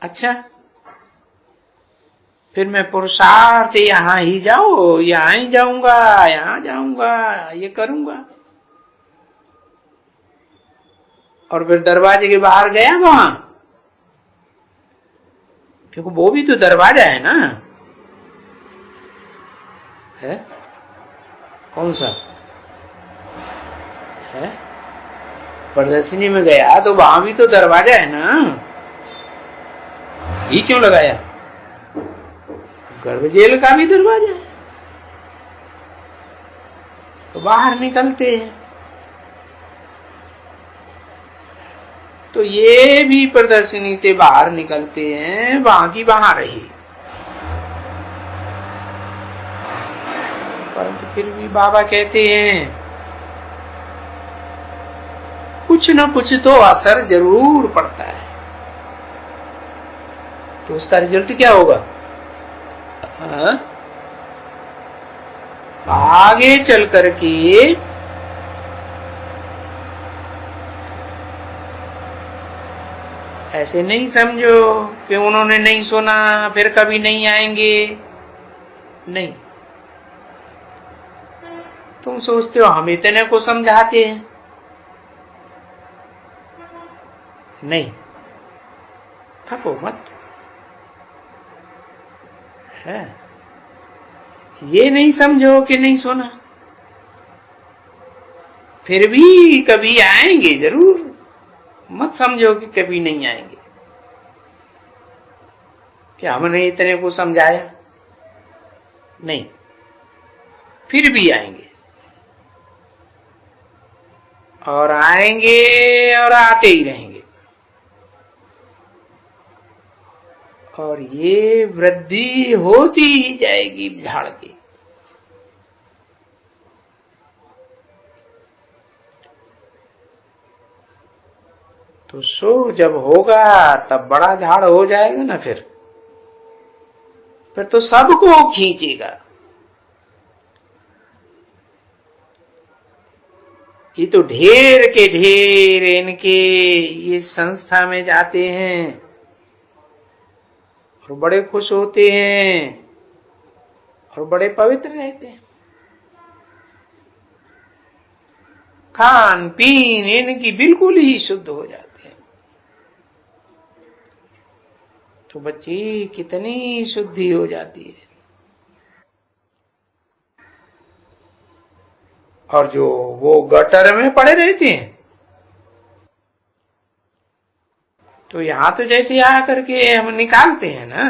अच्छा, फिर मैं पुरुषार्थ यहां ही जाओ, यहां ही जाऊंगा, यहां जाऊंगा, ये करूंगा। और फिर दरवाजे के बाहर गया वहां, क्योंकि वो भी तो दरवाजा है ना, है कौन सा है? प्रदर्शनी में गया तो वहां भी तो दरवाजा है ना, ये क्यों लगाया? गर्भ जेल का भी दरवाजा है, तो बाहर निकलते हैं। तो ये भी प्रदर्शनी से बाहर निकलते हैं, वहां की वहां रही। परंतु फिर भी बाबा कहते हैं कुछ न कुछ तो असर जरूर पड़ता है। तो उसका रिजल्ट क्या होगा? आगे चल करके ऐसे नहीं समझो कि उन्होंने नहीं सुना फिर कभी नहीं आएंगे। नहीं, तुम सोचते हो हम इतने को समझाते हैं। नहीं, थको मत। है ये नहीं समझो कि नहीं सुना, फिर भी कभी आएंगे जरूर। मत समझो कि कभी नहीं आएंगे, कि हमने इतने को समझाया। नहीं, फिर भी आएंगे, और आएंगे और आते ही रहेंगे। और ये वृद्धि होती ही जाएगी झाड़ की। तो सो जब होगा तब बड़ा झाड़ हो जाएगा ना, फिर तो सबको खींचेगा। ये तो ढेर के ढेर इनके ये संस्था में जाते हैं और बड़े खुश होते हैं और बड़े पवित्र रहते हैं। खान पीन इनकी बिल्कुल ही शुद्ध हो जाते हैं। तो बच्ची कितनी शुद्धि हो जाती है। और जो वो गटर में पड़े रहते हैं, तो यहां तो जैसे आ करके हम निकालते हैं ना,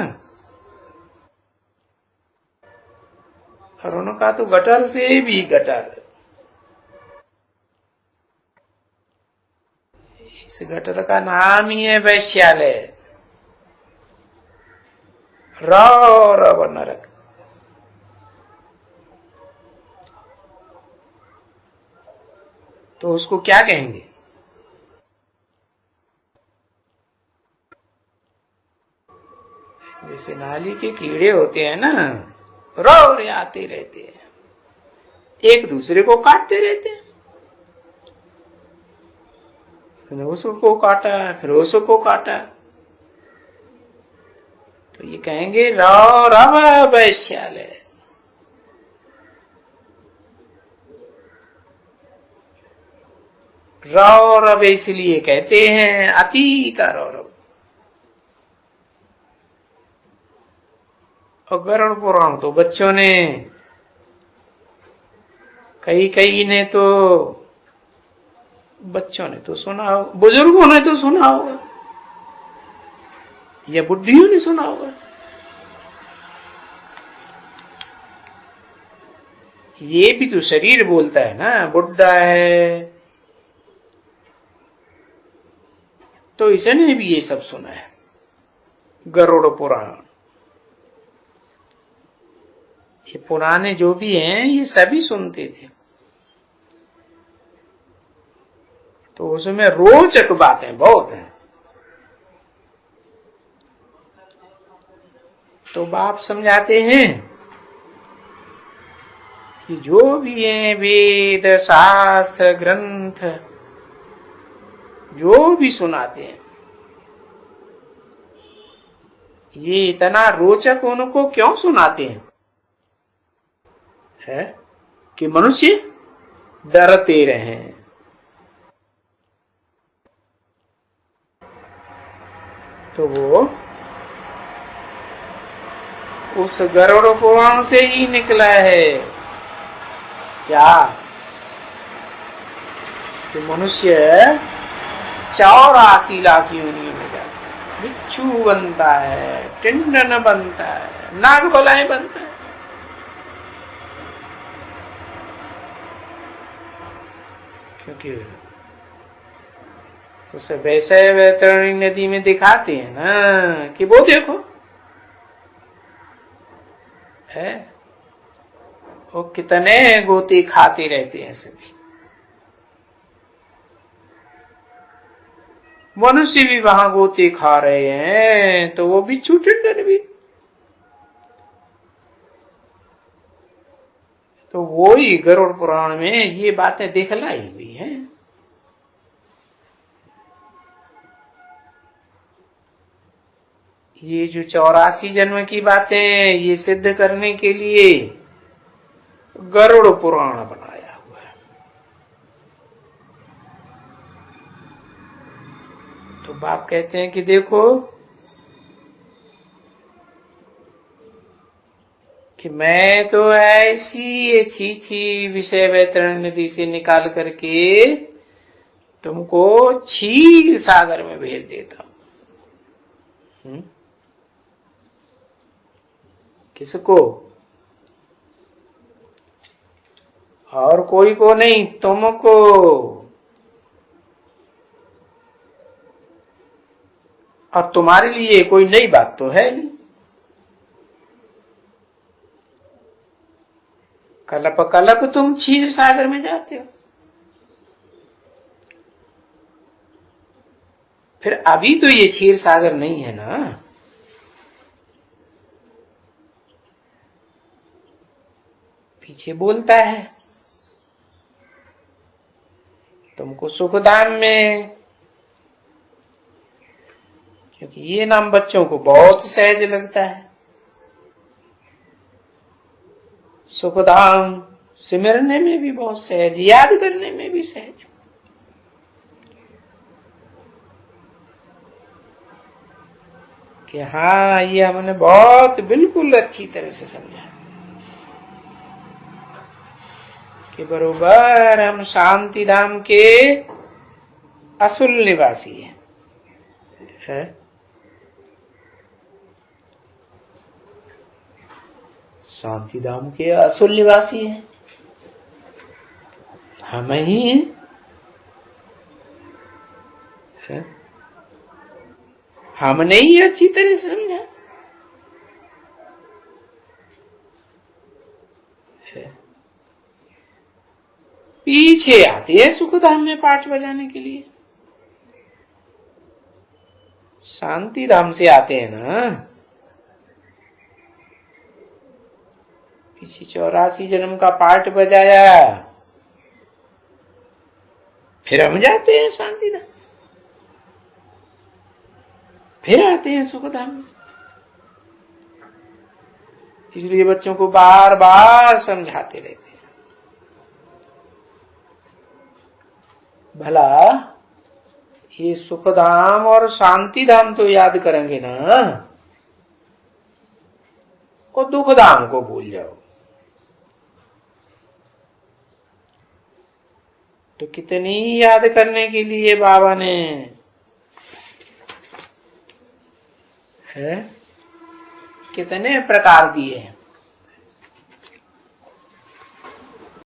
और उनका तो गटर से भी गटर। इस गटर का नाम ही है वैश्यालय, रौरव नरक। तो उसको क्या कहेंगे? जैसे नाली के कीड़े होते हैं ना, रौर आते रहते हैं, एक दूसरे को काटते रहते हैं। फिर उसको काटा, फिर उसको काटा। तो ये कहेंगे रौरव वैश्यालय। रौरव इसलिए कहते हैं अति का रौरव। और गरुड़ पुराण तो बच्चों ने, कई ने तो, बच्चों ने तो सुना हो, बुजुर्गों ने तो सुना होगा, या बुढ़ियों ने सुना होगा। ये भी तो शरीर बोलता है ना, बुढ़ा है, तो इसने भी ये सब सुना है। गरुड़ पुराण, ये पुराने जो भी हैं ये सभी सुनते थे। तो उसमें रोचक बातें बहुत हैं। तो बाप समझाते हैं कि जो भी है वेद शास्त्र ग्रंथ जो भी सुनाते हैं, ये इतना रोचक उनको क्यों सुनाते हैं? है कि मनुष्य डरते रहें। तो वो उस गरुड़ पुराण से ही निकला है क्या कि मनुष्य 84 लाख योनियों में जाता है, बिच्छू बनता है, टिंडन बनता है, नागबलाएं बनता है। क्योंकि उसे वैसे वैतरणी नदी में दिखाते हैं ना कि वो देखो है वो कितने गोते खाते रहते हैं सभी। मनुष्य भी वहां गोते खा रहे हैं तो वो बिच्छू टिंडन भी। तो वो ही गरुड़ पुराण में ये बातें दिखलाई हुई हैं। ये जो 84 जन्म की बातें ये सिद्ध करने के लिए गरुड़ पुराण बनाया हुआ है। तो बाप कहते हैं कि देखो कि मैं तो ऐसी अच्छी विषय वैतरण नदी से निकाल करके तुमको क्षीर सागर में भेज देता हूं। किसको? और कोई को नहीं, तुमको। और तुम्हारे लिए कोई नई बात तो है नहीं। कलप कलप तुम क्षीर सागर में जाते हो। फिर अभी तो ये क्षीर सागर नहीं है ना। पीछे बोलता है तुमको सुखधाम में, क्योंकि ये नाम बच्चों को बहुत सहज लगता है। सुखधाम सिमरने में भी बहुत सहज, याद करने में भी सहज। कि हाँ ये हमने बहुत बिल्कुल अच्छी तरह से समझा कि बरोबर हम शांति धाम के असुल निवासी है? शांति धाम के असुल निवासी हैं हम ही हैं। हमने ही अच्छी तरह से समझा है। पीछे आते हैं सुखधाम में पाठ बजाने के लिए, शांति धाम से आते हैं ना। पीछे 84 जन्म का पाठ बजाया, फिर हम जाते हैं शांति धाम, फिर आते हैं सुखधाम में। इसलिए बच्चों को बार बार समझाते रहते हैं। भला ये सुखधाम और शांति धाम तो याद करेंगे ना, और दुख धाम को भूल जाओ तो कितनी याद करने के लिए बाबा ने है कितने प्रकार दिए हैं।